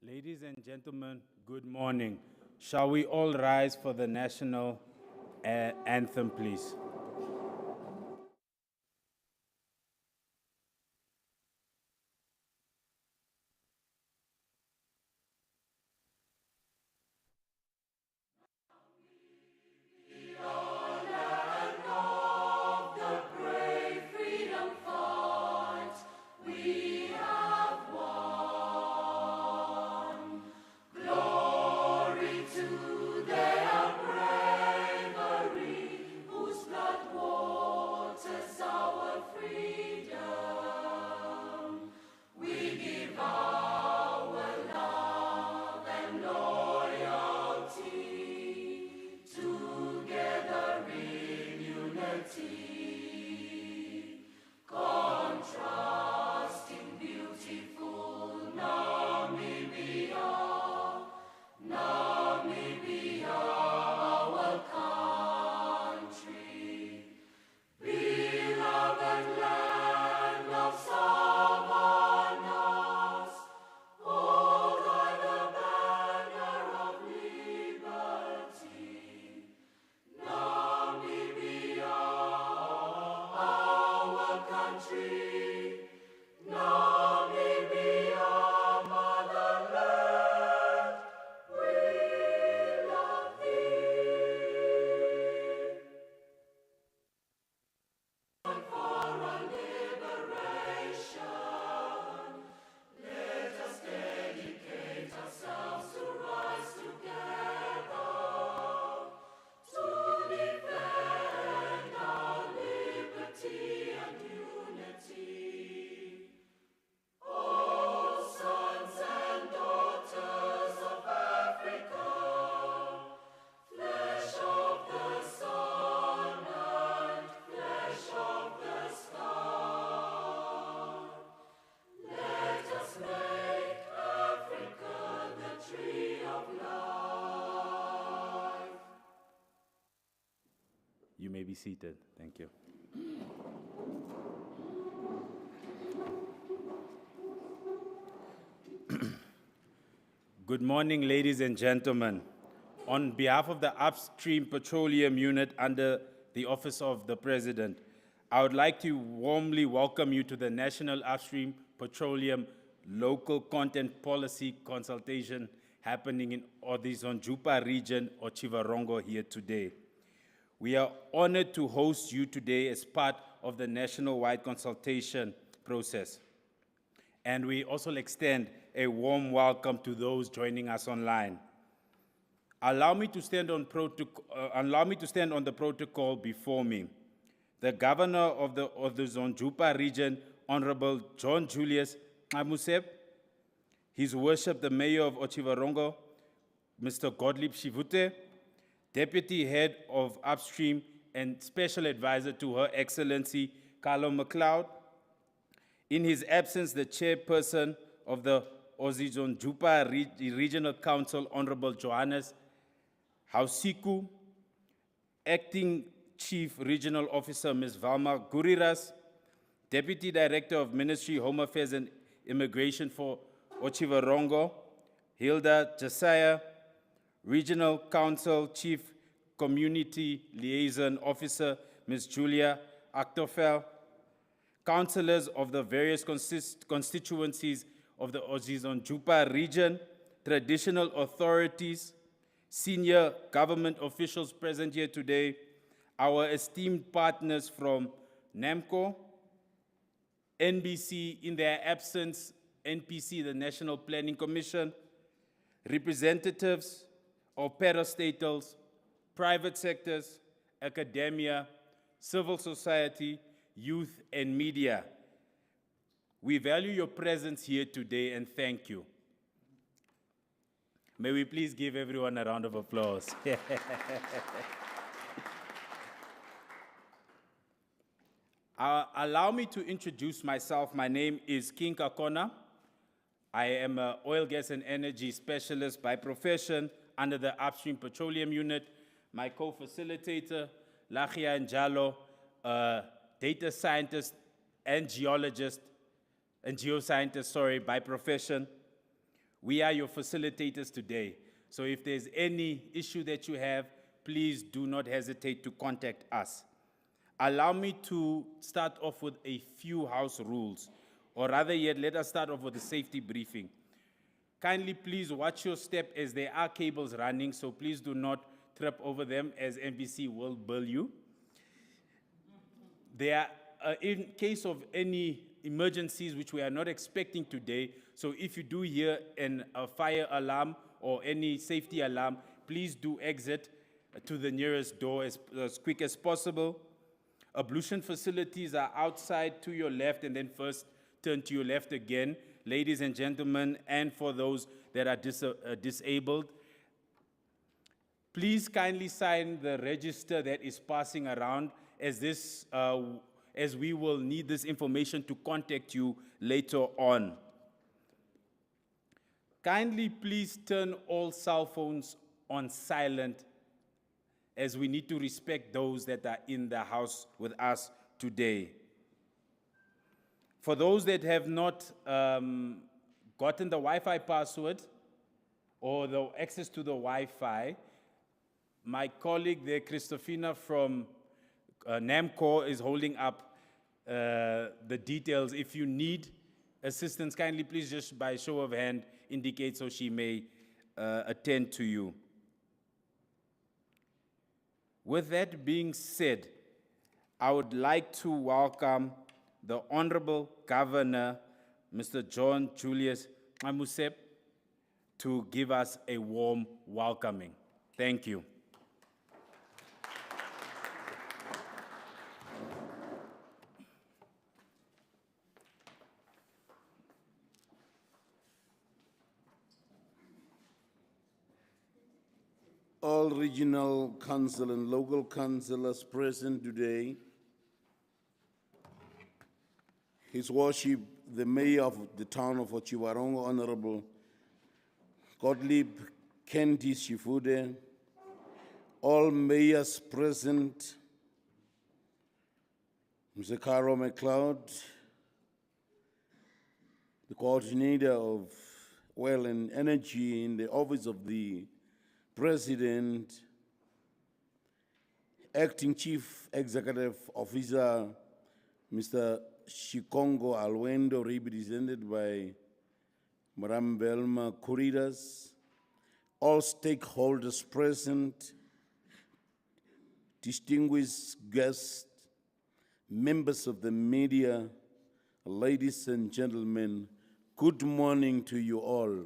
Ladies and gentlemen, good morning. Shall we all rise for the national anthem, please? You may be seated. Thank you. Good morning, ladies and gentlemen. On behalf of the Upstream Petroleum Unit under the Office of the President, I would like to warmly welcome you to the National Upstream Petroleum Local Content Policy Consultation happening in Otjozondjupa Region, Otjiwarongo here today. We are honored to host you today as part of the national-wide consultation process. And we also extend a warm welcome to those joining us online. Allow me to stand on the protocol before me. The Governor of the Otjozondjupa Region, Honorable John Julius Amuseb, His Worship the Mayor of Otjiwarongo, Mr. Gottlieb Shivute, Deputy Head of Upstream and Special Advisor to Her Excellency Carlo McLeod. In his absence, the Chairperson of the Otjozondjupa Regional Council, Honorable Johannes Hausiku, Acting Chief Regional Officer, Ms. Valma Guriras, Deputy Director of Ministry, Home Affairs and Immigration for Otjiwarongo, Hilda Jasiah, Regional Council Chief Community Liaison Officer, Ms. Julia Achtofel, councillors of the various constituencies of the Otjozondjupa region, traditional authorities, senior government officials present here today, our esteemed partners from NAMCO, NBC, in their absence, NPC, the National Planning Commission, representatives of parastatals, private sectors, academia, civil society, youth, and media. We value your presence here today and thank you. May we please give everyone a round of applause. Allow me to introduce myself. My name is King Kakona. I am an oil, gas, and energy specialist by profession under the Upstream Petroleum Unit. My co-facilitator, Lachia Njalo, data scientist and geologist, and geoscientist, by profession. We are your facilitators today. So if there's any issue that you have, please do not hesitate to contact us. Allow me to start off with a few house rules, or rather yet, let us start off with a safety briefing. Kindly please watch your step as there are cables running, so please do not trip over them as NBC will bill you. There are, in case of any emergencies which we are not expecting today, so if you do hear a fire alarm or any safety alarm, please do exit to the nearest door as quick as possible. Ablution facilities are outside to your left, and then first turn to your left again. Ladies and gentlemen, and for those that are disabled, please kindly sign the register that is passing around, as we will need this information to contact you later on. Kindly please turn all cell phones on silent, as we need to respect those that are in the house with us today. For those that have not gotten the Wi-Fi password or the access to the Wi-Fi, my colleague there, Christofina from NAMCO, is holding up the details. If you need assistance, kindly please just by show of hand indicate so she may attend to you. With that being said, I would like to welcome the Honorable Governor, Mr. John Julius Amusep, to give us a warm welcoming. Thank you. All regional council and local councillors present today, His Worship, the Mayor of the town of Otjiwarongo, Honorable Gottlieb Kendi Shifude, all mayors present, Mr. Caro McLeod, the coordinator of oil and energy in the office of the President, Acting Chief Executive Officer, Mr. Shikongo Alwendo, represented by Madam Velma Kuridas, all stakeholders present, distinguished guests, members of the media, ladies and gentlemen, good morning to you all.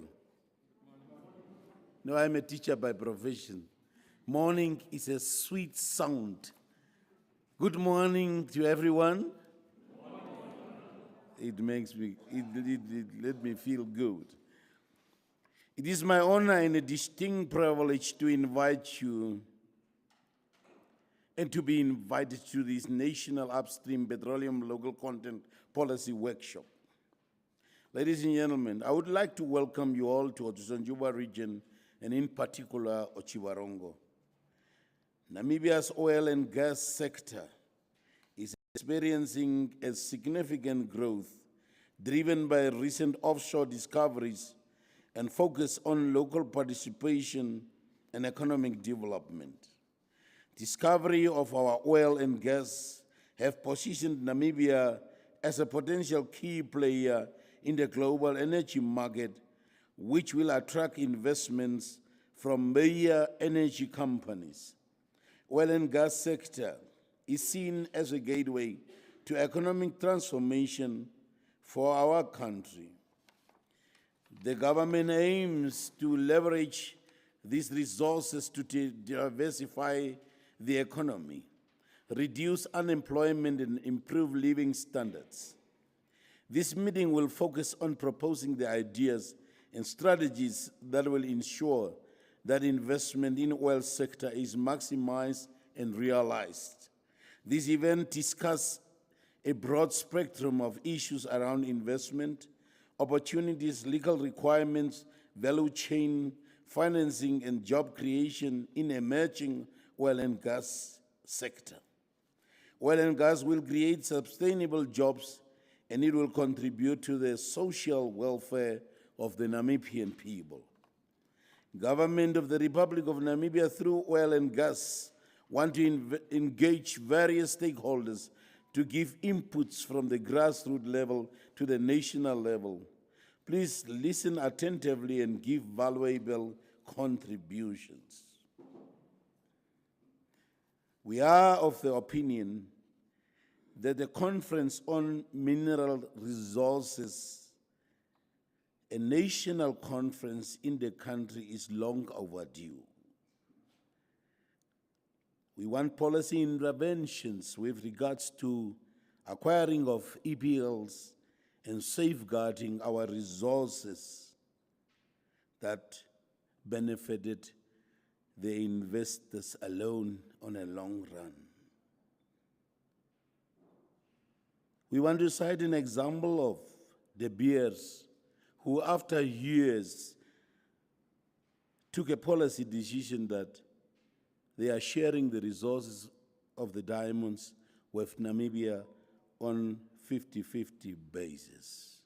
No, I'm a teacher by profession. Morning is a sweet sound. Good morning to everyone. It makes me, let me feel good. It is my honor and a distinct privilege to invite you and to be invited to this National Upstream Petroleum Local Content Policy Workshop. Ladies and gentlemen, I would like to welcome you all to Otjozondjupa Region, and in particular, Otjiwarongo. Namibia's oil and gas sector is experiencing a significant growth driven by recent offshore discoveries and focus on local participation and economic development. Discovery of our oil and gas have positioned Namibia as a potential key player in the global energy market, which will attract investments from major energy companies. Oil and gas sector is seen as a gateway to economic transformation for our country. The government aims to leverage these resources to diversify the economy, reduce unemployment, and improve living standards. This meeting will focus on proposing the ideas and strategies that will ensure that investment in the oil sector is maximized and realized. This event discusses a broad spectrum of issues around investment, opportunities, legal requirements, value chain, financing, and job creation in emerging oil and gas sector. Oil and gas will create sustainable jobs, and it will contribute to the social welfare of the Namibian people. Government of the Republic of Namibia through oil and gas want to engage various stakeholders to give inputs from the grassroots level to the national level. Please listen attentively and give valuable contributions. We are of the opinion that the Conference on Mineral Resources, a national conference in the country, is long overdue. We want policy interventions with regards to acquiring of EPLs and safeguarding our resources that benefited the investors alone on a long run. We want to cite an example of De Beers, who after years took a policy decision that they are sharing the resources of the diamonds with Namibia on 50-50 basis.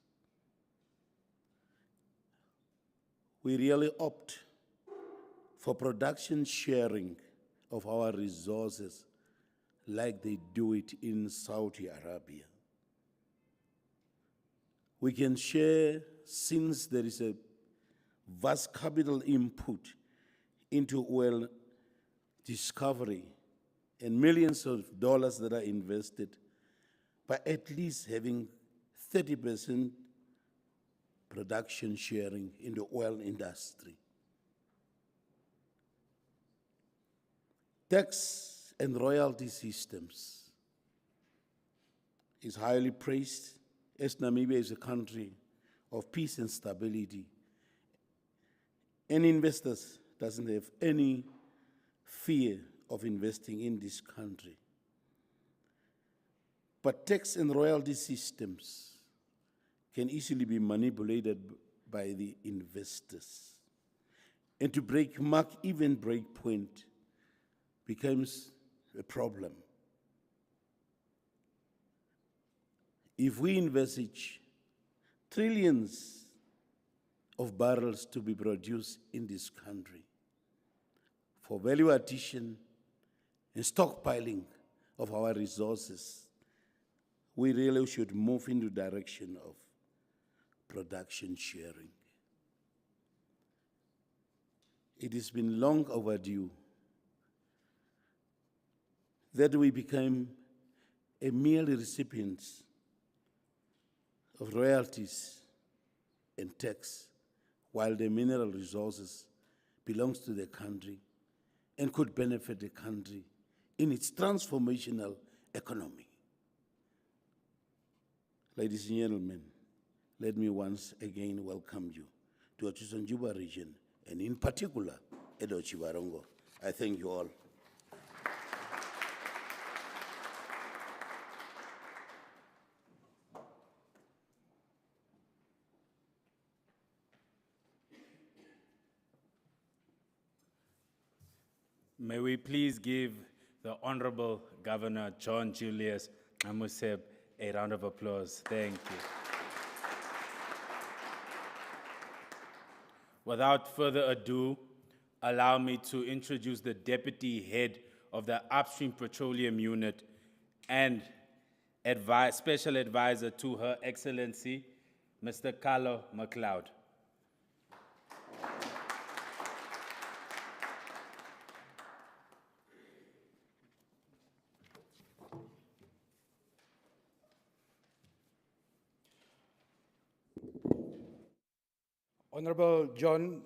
We really opt for production sharing of our resources like they do it in Saudi Arabia. We can share, since there is a vast capital input into oil discovery and millions of dollars that are invested, by at least having 30% production sharing in the oil industry. Tax and royalty systems is highly praised, as Namibia is a country of peace and stability. Any investors doesn't have any fear of investing in this country. But tax and royalty systems can easily be manipulated by the investors. And to mark even break point becomes a problem. If we envisage trillions of barrels to be produced in this country for value addition and stockpiling of our resources, we really should move into the direction of production sharing. It has been long overdue that we became a mere recipient of royalties and tax, while the mineral resources belongs to the country and could benefit the country in its transformational economy. Ladies and gentlemen, let me once again welcome you to Otjozondjupa Region, and in particular at Otjiwarongo. I thank you all. May we please give the Honorable Governor John Julius Amuseb a round of applause. Thank you. Without further ado, allow me to introduce the Deputy Head of the Upstream Petroleum Unit and Special Advisor to Her Excellency, Mr. Carlo McLeod. Honorable John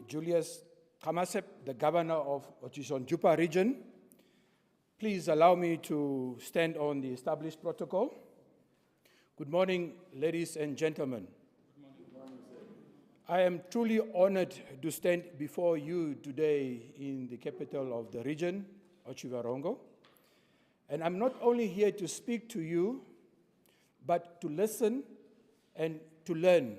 Julius Amuseb, the Governor of Otjozondjupa Region, please allow me to stand on the established protocol. Good morning, ladies and gentlemen. Good morning, sir. I am truly honored to stand before you today in the capital of the region, Otjiwarongo. And I'm not only here to speak to you, but to listen and to learn,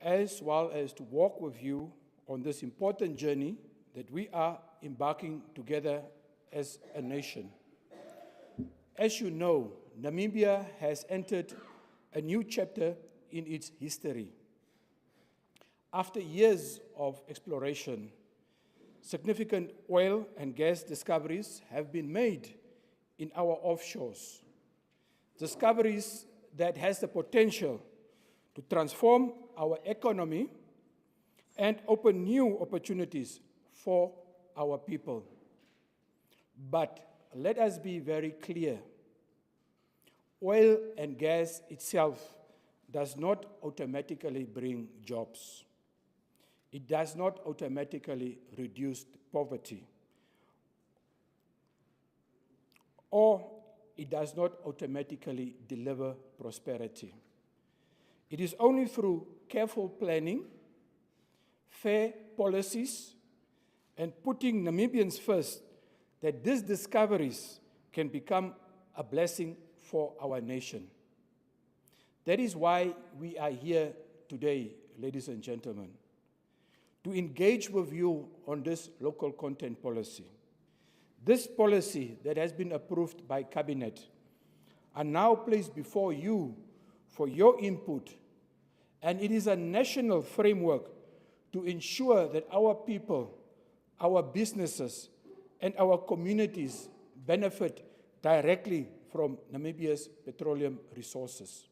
as well as to walk with you on this important journey that we are embarking together as a nation. As you know, Namibia has entered a new chapter in its history. After years of exploration, significant oil and gas discoveries have been made in our offshores. Discoveries that has the potential to transform our economy and open new opportunities for our people. But let us be very clear. Oil and gas itself does not automatically bring jobs. It does not automatically reduce poverty, or it does not automatically deliver prosperity. It is only through careful planning, fair policies, and putting Namibians first that these discoveries can become a blessing for our nation. That is why we are here today, ladies and gentlemen, to engage with you on this local content policy. This policy that has been approved by Cabinet are now placed before you for your input, and it is a national framework to ensure that our people, our businesses, and our communities benefit directly from Namibia's petroleum resources.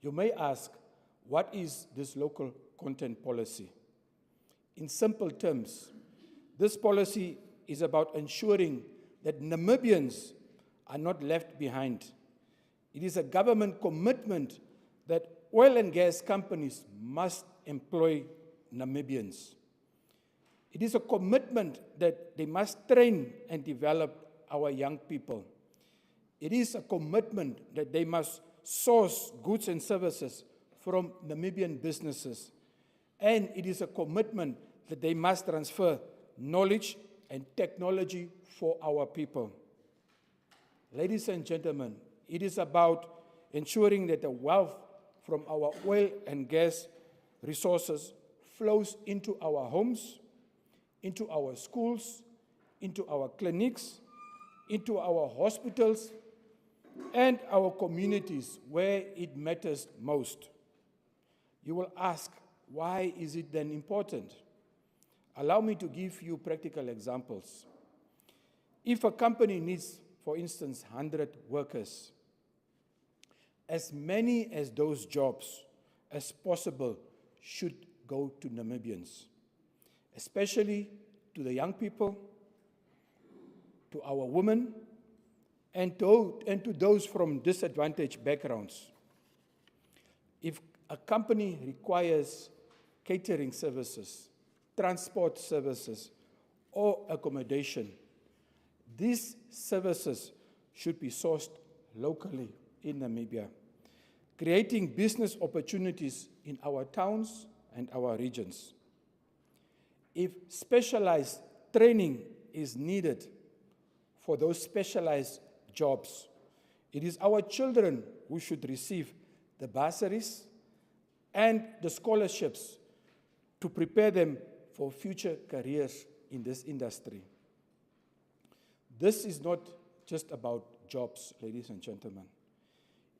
You may ask, what is this local content policy? In simple terms, this policy is about ensuring that Namibians are not left behind. It is a government commitment that oil and gas companies must employ Namibians. It is a commitment that they must train and develop our young people. It is a commitment that they must source goods and services from Namibian businesses. And it is a commitment that they must transfer knowledge and technology for our people. Ladies and gentlemen, it is about ensuring that the wealth from our oil and gas resources flows into our homes, into our schools, into our clinics, into our hospitals, and our communities where it matters most. You will ask, why is it then important? Allow me to give you practical examples. If a company needs, for instance, 100 workers, as many as those jobs as possible should go to Namibians, especially to the young people, to our women, and to those from disadvantaged backgrounds. If a company requires catering services, transport services, or accommodation, these services should be sourced locally in Namibia, creating business opportunities in our towns and our regions. If specialized training is needed for those specialized jobs, it is our children who should receive the bursaries and the scholarships to prepare them for future careers in this industry. This is not just about jobs, ladies and gentlemen.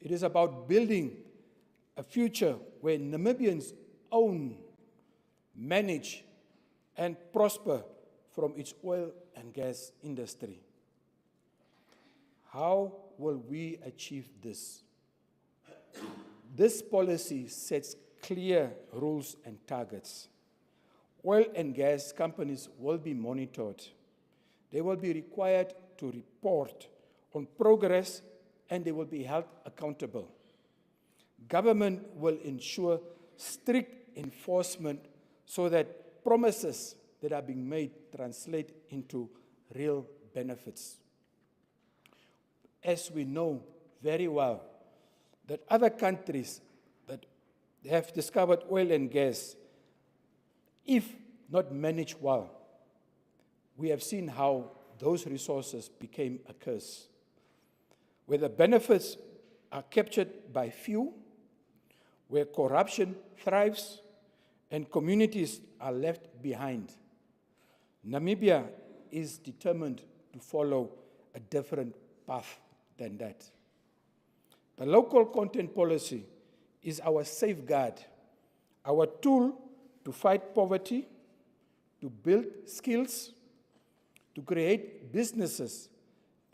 It is about building a future where Namibians own, manage, and prosper from its oil and gas industry. How will we achieve this? This policy sets clear rules and targets. Oil and gas companies will be monitored. They will be required to report on progress, and they will be held accountable. Government will ensure strict enforcement so that promises that are being made translate into real benefits. As we know very well, that other countries that have discovered oil and gas, if not managed well, we have seen how those resources became a curse, where the benefits are captured by few, where corruption thrives, and communities are left behind. Namibia is determined to follow a different path than that. The local content policy is our safeguard, our tool to fight poverty, to build skills, to create businesses,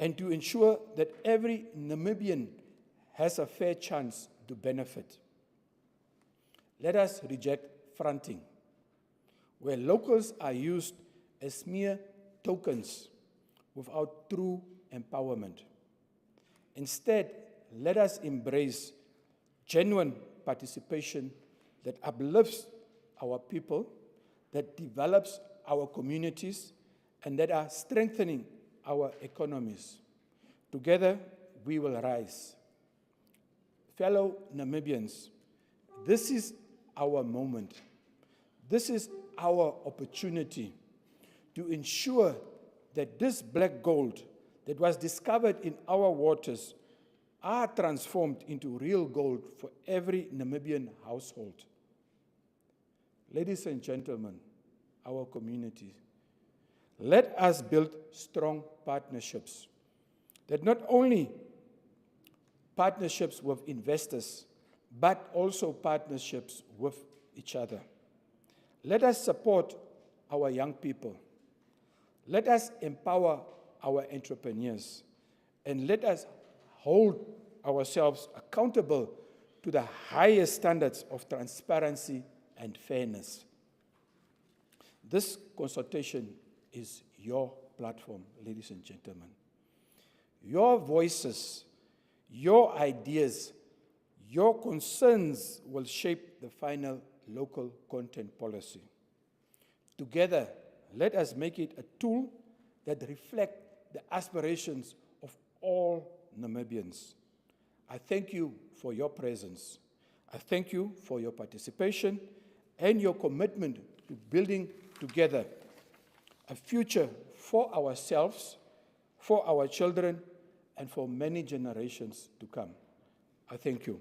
and to ensure that every Namibian has a fair chance to benefit. Let us reject fronting, where locals are used as mere tokens without true empowerment. Instead, let us embrace genuine participation that uplifts our people, that develops our communities, and that are strengthening our economies. Together, we will rise. Fellow Namibians, this is our moment. This is our opportunity to ensure that this black gold that was discovered in our waters are transformed into real gold for every Namibian household. Ladies and gentlemen, our community, let us build strong partnerships that not only partnerships with investors, but also partnerships with each other. Let us support our young people. Let us empower our entrepreneurs. And let us hold ourselves accountable to the highest standards of transparency and fairness. This consultation is your platform, ladies and gentlemen. Your voices, your ideas, your concerns will shape the final local content policy. Together, let us make it a tool that reflects the aspirations of all Namibians. I thank you for your presence. I thank you for your participation and your commitment to building together a future for ourselves, for our children, and for many generations to come. I thank you.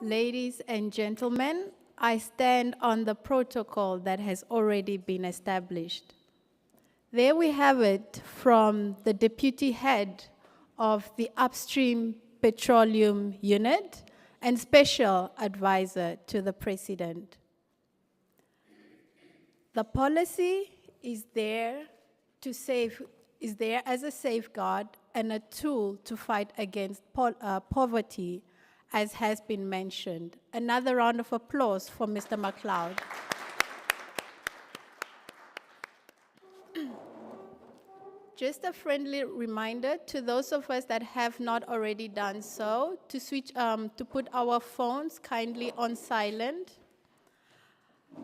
Ladies and gentlemen, I stand on the protocol that has already been established. There we have it from the Deputy Head of the Upstream Petroleum Unit and Special Advisor to the President. The policy is there as a safeguard and a tool to fight against poverty, as has been mentioned. Another round of applause for Mr. McLeod. Just a friendly reminder to those of us that have not already done so to put our phones kindly on silent.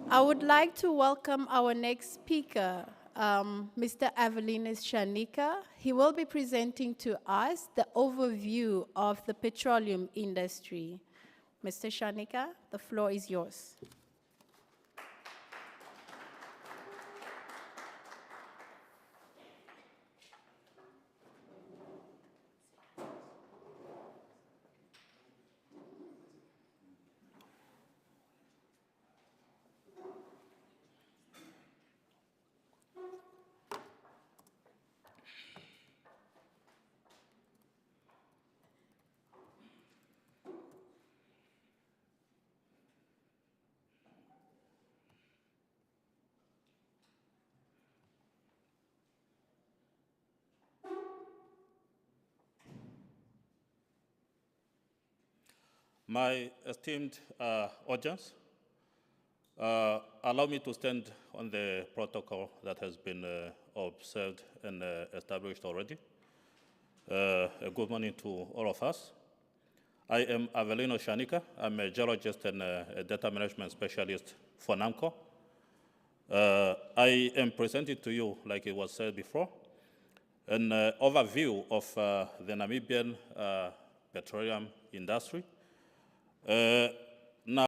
I would like to welcome our next speaker, Mr. Avelinus Shanika. He will be presenting to us the overview of the petroleum industry. Mr. Shanika, the floor is yours. My esteemed audience, allow me to stand on the protocol that has been observed and established already. A good morning to all of us. I am Avelino Shanika. I'm a geologist and a data management specialist for NAMCO. I am presenting to you, like it was said before, an overview of the Namibian petroleum industry.